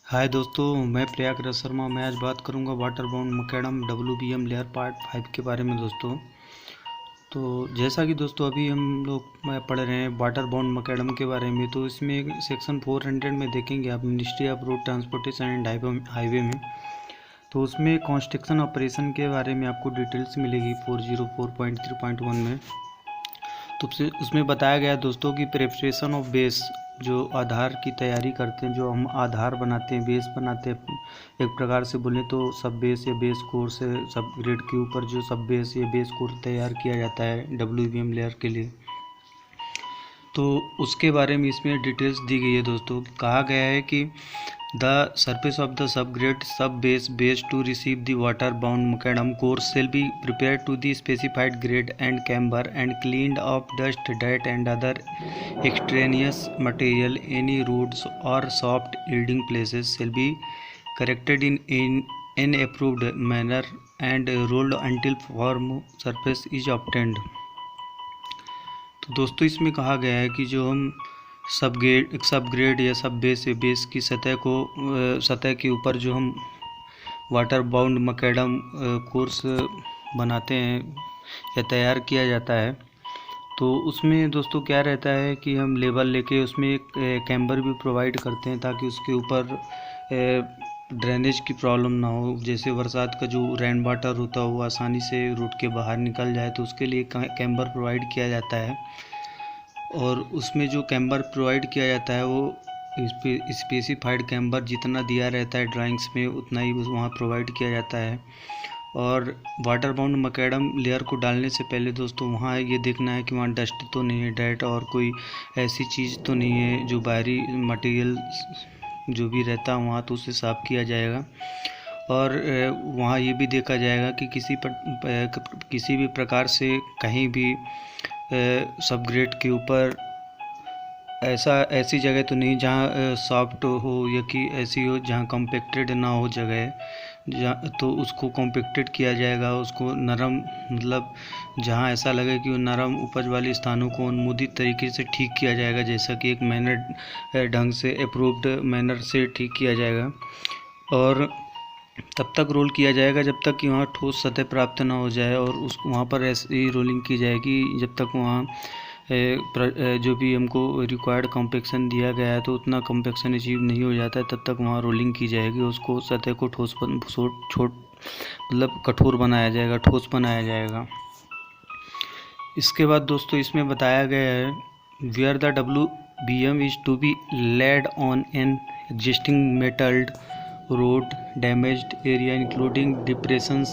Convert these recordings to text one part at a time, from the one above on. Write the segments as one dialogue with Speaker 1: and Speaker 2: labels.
Speaker 1: हाय दोस्तों, मैं प्रयाग शर्मा। मैं आज बात करूंगा water bound macadam WBM layer part 5 के बारे में दोस्तों। तो जैसा कि दोस्तों अभी हम लोग पढ़ रहे हैं वाटर बाउंड मकैडम के बारे में, तो इसमें सेक्शन 400 में देखेंगे आप ministry of road transportation and highway में। तो उसमें कंस्ट्रक्शन ऑपरेशन के बारे में आपको डिटेल्स मिलेगी 404.3.1 में। तो उसमें बताया गया दोस्तों कि प्रिपरेशन ऑफ बेस, जो आधार की तैयारी करते हैं, जो हम आधार बनाते हैं, बेस बनाते हैं। एक प्रकार से बोलें तो सब बेस या बेस कोर्स सब ग्रेड के ऊपर जो सब बेस या बेस कोर्स तैयार किया जाता है WBM लेयर के लिए। तो उसके बारे में इसमें डिटेल्स दी गई है दोस्तों। कहा गया है कि the surface of the subgrade sub-base to receive the water-bound macadam core shall be prepared to the specified grade and camber and cleaned of dust, dirt and other extraneous material. Any roads or soft yielding places shall be corrected in an approved manner and rolled until firm surface is obtained. तो दोस्तों इसमें कहा गया है कि जो हम सब ग्रेड या सब बेस की सतह के ऊपर जो हम वाटर बाउंड मकैडम कोर्स बनाते हैं या तैयार किया जाता है, तो उसमें दोस्तों क्या रहता है कि हम लेवल लेके उसमें एक कैम्बर भी प्रोवाइड करते हैं ताकि उसके ऊपर ड्रेनेज की प्रॉब्लम ना हो। जैसे बरसात का जो रेन वाटर होता है वो आसानी से रूट के बाहर निकल जाए, तो उसके लिए कैम्बर प्रोवाइड किया जाता है। और उसमें जो कैम्बर प्रोवाइड किया जाता है वो स्पेसिफाइड कैम्बर जितना दिया रहता है ड्राइंग्स में उतना ही वहाँ प्रोवाइड किया जाता है। और वाटर बाउंड मकैडम लेयर को डालने से पहले दोस्तों वहाँ ये देखना है कि वहाँ डस्ट तो नहीं है, डर्ट और कोई ऐसी चीज़ तो नहीं है जो बाहरी मटेरियल जो भी रहता है वहाँ, तो उसे साफ़ किया जाएगा। और वहाँ ये भी देखा जाएगा कि किसी भी प्रकार से कहीं भी सब ग्रेड के ऊपर ऐसी जगह तो नहीं जहाँ सॉफ्ट हो या कि ऐसी हो जहाँ कॉम्पैक्टेड ना हो जगह, जहाँ तो उसको कॉम्पैक्टेड किया जाएगा। उसको नरम, मतलब जहाँ ऐसा लगे कि वो नरम उपज वाले स्थानों को अनुमोदित तरीके से ठीक किया जाएगा, जैसा कि एक मैनर ढंग से अप्रूव्ड मैनर से ठीक किया जाएगा। और तब तक रोल किया जाएगा जब तक कि वहाँ ठोस सतह प्राप्त ना हो जाए, और वहाँ पर ऐसी रोलिंग की जाएगी जब तक वहाँ जो भी हमको रिक्वायर्ड कॉम्पैक्शन दिया गया है तो उतना कॉम्पैक्शन अचीव नहीं हो जाता है, तब तक वहाँ रोलिंग की जाएगी। उसको सतह को मतलब कठोर बनाया जाएगा, ठोस बनाया जाएगा। इसके बाद दोस्तों इसमें बताया गया है where the WBM is to be laid on an existing metalled road damaged area including depressions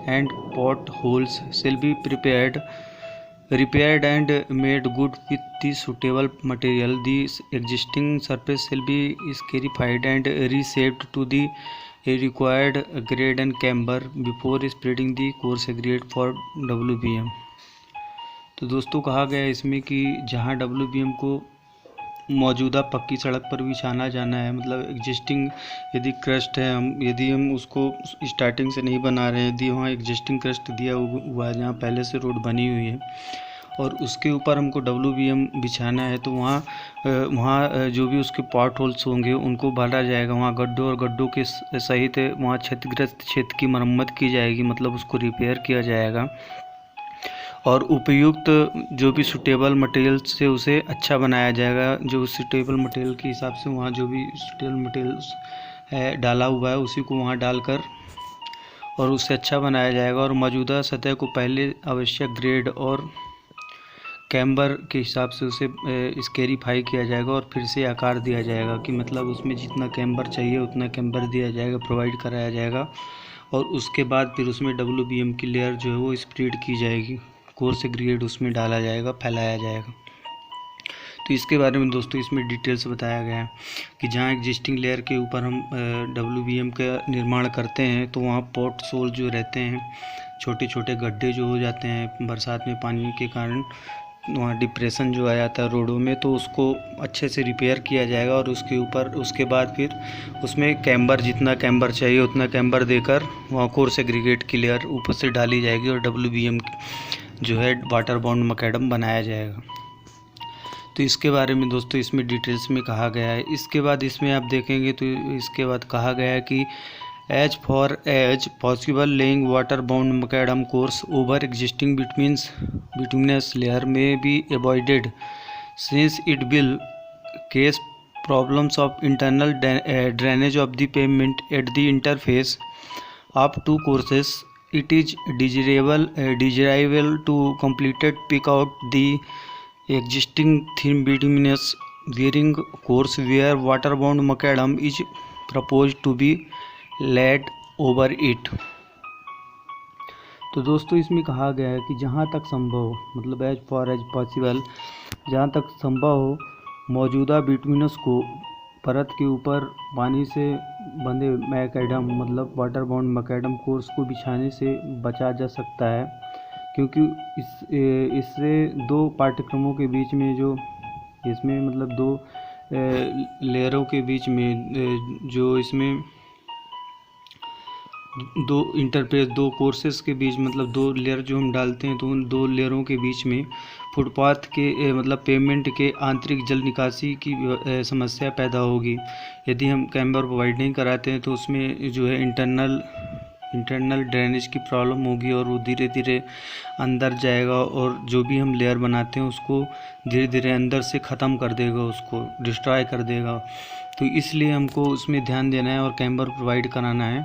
Speaker 1: and potholes shall be repaired and made good with the suitable material. The existing surface shall be scarified and reshaped to the required grade and camber before spreading the course grade for WBM. तो दोस्तों कहा गया है इसमें कि जहाँ WBM को मौजूदा पक्की सड़क पर बिछाना जाना है, मतलब एग्जिस्टिंग यदि क्रस्ट है, यदि हम उसको स्टार्टिंग से नहीं बना रहे हैं, यदि वहाँ एग्जिस्टिंग क्रस्ट दिया हुआ है जहाँ पहले से रोड बनी हुई है और उसके ऊपर हमको WBM बिछाना है, तो वहाँ जो भी उसके पॉट होल्स होंगे उनको भरा जाएगा। वहाँ गड्ढों के सहित वहाँ क्षतिग्रस्त क्षेत्र की मरम्मत की जाएगी, मतलब उसको रिपेयर किया जाएगा। और उपयुक्त जो भी सूटेबल मटेरियल से उसे अच्छा बनाया जाएगा। जो सूटेबल मटेरियल के हिसाब से वहाँ जो भी सूटेबल मटेरियल्स है डाला हुआ है उसी को वहाँ डालकर और उससे अच्छा बनाया जाएगा। और मौजूदा सतह को पहले आवश्यक ग्रेड और कैम्बर के हिसाब से उसे स्केरीफाई किया जाएगा और फिर से आकार दिया जाएगा कि मतलब उसमें जितना कैम्बर चाहिए उतना कैम्बर दिया जाएगा, प्रोवाइड कराया जाएगा। और उसके बाद फिर उसमें WBM की लेयर जो है वो स्प्रेड की जाएगी, कोर्स ग्रेड उसमें डाला जाएगा, फैलाया जाएगा। तो इसके बारे में दोस्तों इसमें डिटेल्स बताया गया है कि जहाँ एग्जिस्टिंग लेयर के ऊपर हम WBM का निर्माण करते हैं तो वहाँ पॉट सोल जो रहते हैं, छोटे छोटे गड्ढे जो हो जाते हैं बरसात में पानी के कारण, वहाँ डिप्रेशन जो आ जाता है रोडों में, तो उसको अच्छे से रिपेयर किया जाएगा। और उसके बाद फिर उसमें कैम्बर, जितना कैम्बर चाहिए उतना कैम्बर देकर वहाँ कोर्स एग्रीगेट की लेयर ऊपर से डाली जाएगी और WBM जो है वाटर बाउंड मकैडम बनाया जाएगा। तो इसके बारे में दोस्तों इसमें डिटेल्स में कहा गया है। इसके बाद इसमें आप देखेंगे तो इसके बाद कहा गया है कि as possible laying water bound macadam course over existing bituminous layer में be avoided since it will cause problems of internal drainage of the pavement at the interface of two courses. It is desirable to completed pick out the existing thin bituminous wearing course where waterbound macadam is proposed to be laid over it. तो दोस्तों इसमें कहा गया है कि जहाँ तक संभव हो, मतलब एज पॉसिबल, जहाँ तक संभव हो मौजूदा बिटुमिनस को परत के ऊपर पानी से बंधे मैकेडम मतलब वाटर बाउंड मैकेडम कोर्स को बिछाने से बचा जा सकता है, क्योंकि इससे दो पाठ्यक्रमों के बीच में जो इसमें मतलब दो लेयरों के बीच में जो इसमें दो इंटरफेस दो कोर्सेज के बीच मतलब दो लेयर जो हम डालते हैं तो उन दो लेयरों के बीच में फुटपाथ के मतलब पेवमेंट के आंतरिक जल निकासी की समस्या पैदा होगी। यदि हम कैम्बर प्रोवाइड नहीं कराते हैं तो उसमें जो है इंटरनल ड्रेनेज की प्रॉब्लम होगी और वो धीरे धीरे अंदर जाएगा और जो भी हम लेयर बनाते हैं उसको धीरे धीरे अंदर से ख़त्म कर देगा, उसको डिस्ट्रॉय कर देगा। तो इसलिए हमको उसमें ध्यान देना है और कैम्बर प्रोवाइड कराना है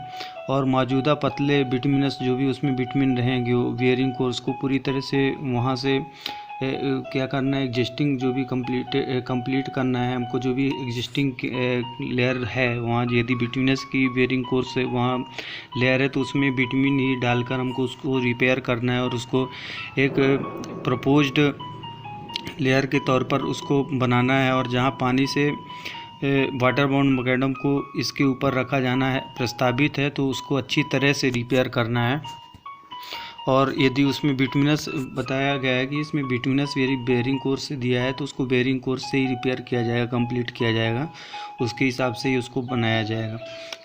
Speaker 1: और मौजूदा पतले बिटुमिनस जो भी उसमें बिटुमिन रहेंगे वो वेयरिंग कोर्स को पूरी तरह से वहाँ से क्या करना है, एग्जिस्टिंग जो भी कंप्लीट करना है हमको, जो भी एग्जिस्टिंग लेयर है वहाँ यदि बिटुमिनस की वेयरिंग कोर्स है वहाँ लेयर है तो उसमें बिटुमिन ही डालकर हमको उसको रिपेयर करना है और उसको एक प्रपोज्ड लेयर के तौर पर उसको बनाना है। और जहाँ पानी से वाटर बाउंड मैकेडम को इसके ऊपर रखा जाना है प्रस्तावित है तो उसको अच्छी तरह से रिपेयर करना है। और यदि उसमें बिटुमिनस बताया गया है कि इसमें बिटुमिनस बेयरिंग कोर्स से दिया है तो उसको बेयरिंग कोर्स से ही रिपेयर किया जाएगा, कंप्लीट किया जाएगा, उसके हिसाब से ही उसको बनाया जाएगा।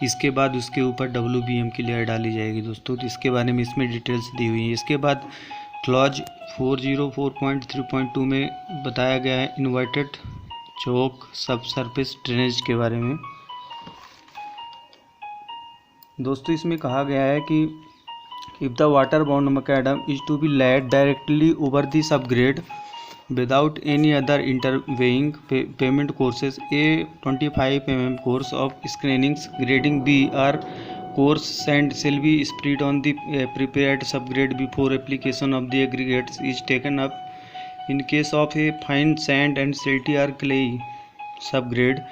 Speaker 1: इसके बाद उसके ऊपर WBM की लेयर डाली जाएगी दोस्तों। तो इसके बारे में इसमें डिटेल्स दी हुई है। इसके बाद क्लॉज 404.3.2 में बताया गया है इन्वर्टेड चौक सब सरफेस ड्रेनेज के बारे में। दोस्तों इसमें कहा गया है कि if the water bound macadam is to be laid directly over the subgrade without any other intervening pavement courses, a 25 mm course of screenings grading B or coarse sand shall be spread on the prepared subgrade before application of the aggregates is taken up. In case of a fine sand and silty or clay subgrade,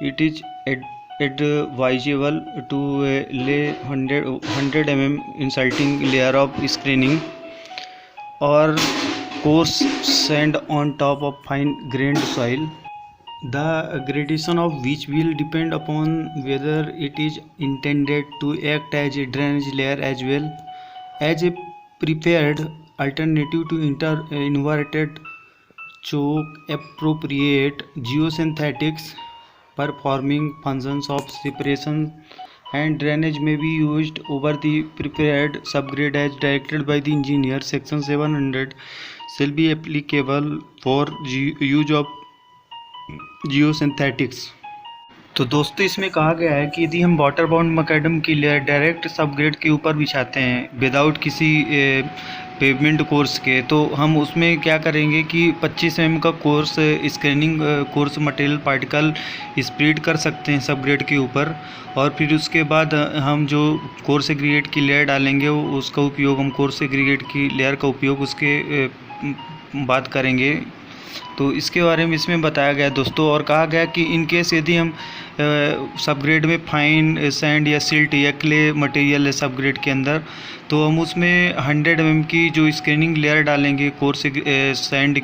Speaker 1: it is advisable to lay 100 mm insulting layer of screening or coarse sand on top of fine grained soil, the gradation of which will depend upon whether it is intended to act as a drainage layer as well as a prepared alternative to inverted choke. Appropriate geosynthetics performing functions of separation and drainage may be used over the prepared subgrade as directed by the engineer. Section 700 shall be applicable for use of geosynthetics। तो दोस्तों इसमें कहा गया है कि यदि हम water bound macadam की लेयर डायरेक्ट सबग्रेड के ऊपर बिछाते हैं विदाउट किसी पेवमेंट कोर्स के, तो हम उसमें क्या करेंगे कि 25 mm का course screening course material particle spread कर सकते हैं सबग्रेड के ऊपर और फिर उसके बाद हम जो कोर्स एग्रीगेट की लेयर डालेंगे उसका उपयोग हम कोर्स एग्रीगेट की लेयर का उपयोग उसके बाद करेंगे। तो इसके बारे में इसमें बताया गया दोस्तों। और कहा गया कि इन केस यदि हम सबग्रेड में फाइन सैंड या सिल्ट या क्ले मटेरियल है सबग्रेड के अंदर, तो हम उसमें 100 mm की जो स्क्रीनिंग लेयर डालेंगे कोर्स सैंड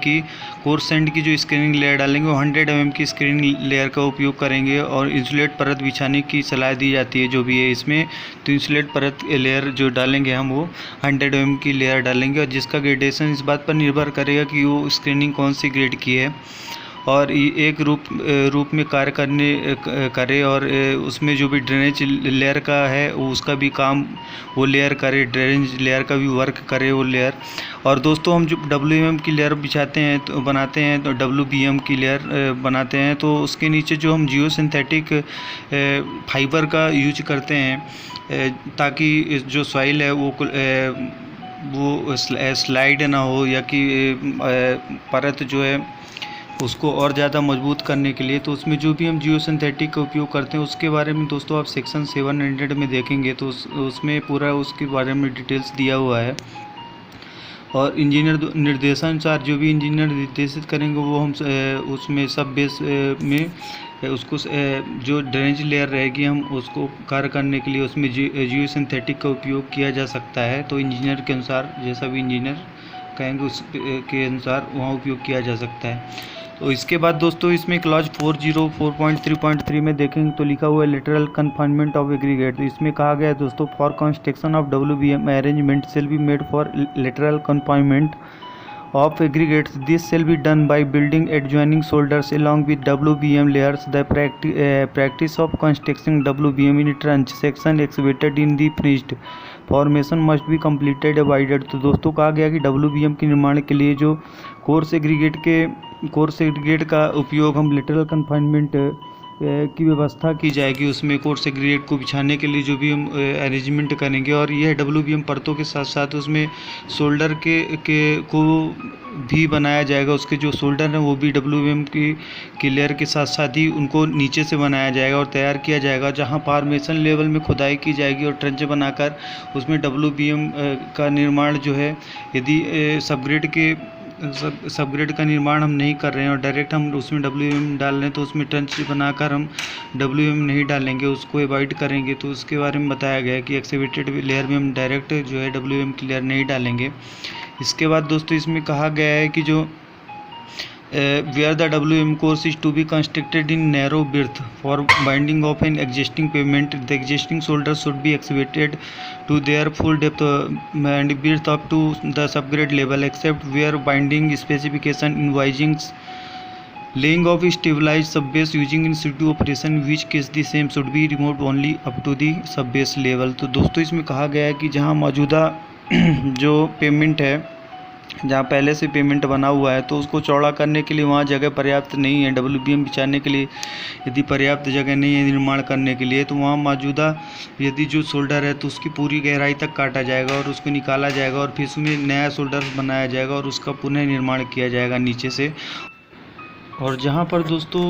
Speaker 1: की जो स्क्रीनिंग लेयर डालेंगे वो 100 mm की स्क्रीनिंग लेयर का उपयोग करेंगे और इंसुलेट परत बिछाने की सलाह दी जाती है जो भी है इसमें। तो इंसुलेट परत लेयर जो डालेंगे हम वो 100 mm की लेयर डालेंगे और जिसका ग्रेडेशन इस बात पर निर्भर करेगा कि वो स्क्रीनिंग कौन सी ग्रेड की है। और एक रूप में कार्य करे और उसमें जो भी ड्रेनेज लेयर का है उसका भी काम वो लेयर करे, ड्रेनेज लेयर का भी वर्क करे वो लेयर। और दोस्तों हम जो WM की लेयर बिछाते हैं तो बनाते हैं, तो WBM की लेयर बनाते हैं, तो उसके नीचे जो हम जियो सिंथेटिक फाइबर का यूज करते हैं ताकि जो सॉइल है वो स्लाइड ना हो, या कि परत जो है उसको और ज़्यादा मजबूत करने के लिए। तो उसमें जो भी हम जियो सिंथेटिक का उपयोग करते हैं उसके बारे में दोस्तों आप सेक्शन 700 में देखेंगे, तो उसमें पूरा उसके बारे में डिटेल्स दिया हुआ है। और इंजीनियर निर्देशानुसार जो भी इंजीनियर निर्देशित करेंगे वो हम उसमें सब बेस में उसको जो ड्रेनेज लेयर रहेगी हम उसको कार्य करने के लिए उसमें जियो सिंथेटिक का उपयोग किया जा सकता है। तो इंजीनियर के अनुसार जैसा भी इंजीनियर कहेंगे उस के अनुसार वहाँ उपयोग किया जा सकता है। तो इसके बाद दोस्तों इसमें क्लॉज 404.3.3 में देखेंगे तो लिखा हुआ है लिटरल कन्फाइनमेंट ऑफ एग्रीगेट। तो इसमें कहा गया है दोस्तों for construction of WBM arrangement shall be made for literal confinement of aggregates. This shall be done by building adjoining shoulders along with WBM layers. The practice of constructing WBM in trench section excavated in the finished formation must be completed divided। तो दोस्तों कहा गया कि WBM के निर्माण के लिए जो कोर्स एग्रीगेट का उपयोग हम लिटरल कन्फाइनमेंट की व्यवस्था की जाएगी। उसमें कोर्स एग्रीगेट को बिछाने के लिए जो भी हम अरेंजमेंट करेंगे, और यह WBM परतों के साथ साथ उसमें शोल्डर को भी बनाया जाएगा। उसके जो शोल्डर हैं वो भी WBM की लेयर के साथ साथ ही उनको नीचे से बनाया जाएगा और तैयार किया जाएगा, जहां फॉर्मेशन लेवल में खुदाई की जाएगी और ट्रेंच बनाकर उसमें WBM का निर्माण जो है, यदि सबग्रेड का निर्माण हम नहीं कर रहे हैं और डायरेक्ट हम उसमें WBM डाल रहे हैं तो उसमें ट्रेंच बनाकर हम WBM नहीं डालेंगे, उसको अवॉइड करेंगे। तो उसके बारे में बताया गया है कि एक्सीवेटेड लेयर में हम डायरेक्ट जो है WBM की लेयर नहीं डालेंगे। इसके बाद दोस्तों इसमें कहा गया है कि जो where the WBM course is to be constructed in narrow berth for binding of an existing pavement, the existing shoulders should be excavated to their full depth and breadth up to the subgrade level, except where binding specification invoicing laying of stabilized subbase using in situ operation, which case the same should be removed only up to the subbase level। तो दोस्तों इसमें कहा गया है कि जहां मौजूदा जो पेमेंट है, जहाँ पहले से पेमेंट बना हुआ है, तो उसको चौड़ा करने के लिए वहाँ जगह पर्याप्त नहीं है। WBM बिछाने के लिए यदि पर्याप्त जगह नहीं है निर्माण करने के लिए, तो वहाँ मौजूदा यदि जो शोल्डर है तो उसकी पूरी गहराई तक काटा जाएगा और उसको निकाला जाएगा और फिर उसमें नया शोल्डर बनाया जाएगा और उसका पुनः निर्माण किया जाएगा नीचे से। और जहाँ पर दोस्तों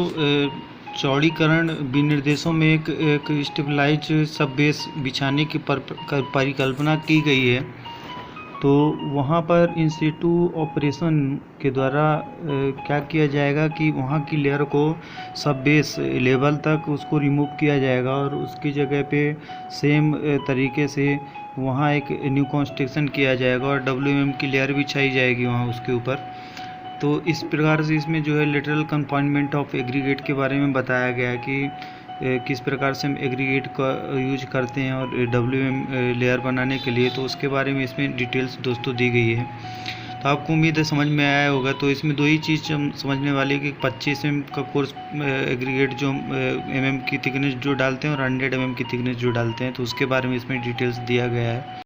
Speaker 1: चौड़ीकरण विनिर्देशों में एक स्टेबलाइज सब बेस बिछाने की परिकल्पना की गई है, तो वहाँ पर इन सिटू ऑपरेशन के द्वारा क्या किया जाएगा कि वहाँ की लेयर को सब बेस लेवल तक उसको रिमूव किया जाएगा और उसकी जगह पे सेम तरीके से वहाँ एक न्यू कंस्ट्रक्शन किया जाएगा और WBM की लेयर बिछाई जाएगी वहाँ उसके ऊपर। तो इस प्रकार से इसमें जो है लिटरल कन्फाइनमेंट ऑफ एग्रीगेट के बारे में बताया गया है कि किस प्रकार से हम एग्रीगेट का यूज करते हैं और WBM लेयर बनाने के लिए। तो उसके बारे में इसमें डिटेल्स दोस्तों दी गई है। तो आपको उम्मीद है समझ में आया होगा। तो इसमें दो ही चीज़ हम समझने वाले कि 25 mm का कोर्स एग्रीगेट जो mm की थिकनेस जो डालते हैं और 100 mm की थिकनेस जो डालते हैं, तो उसके बारे में इसमें डिटेल्स दिया गया है।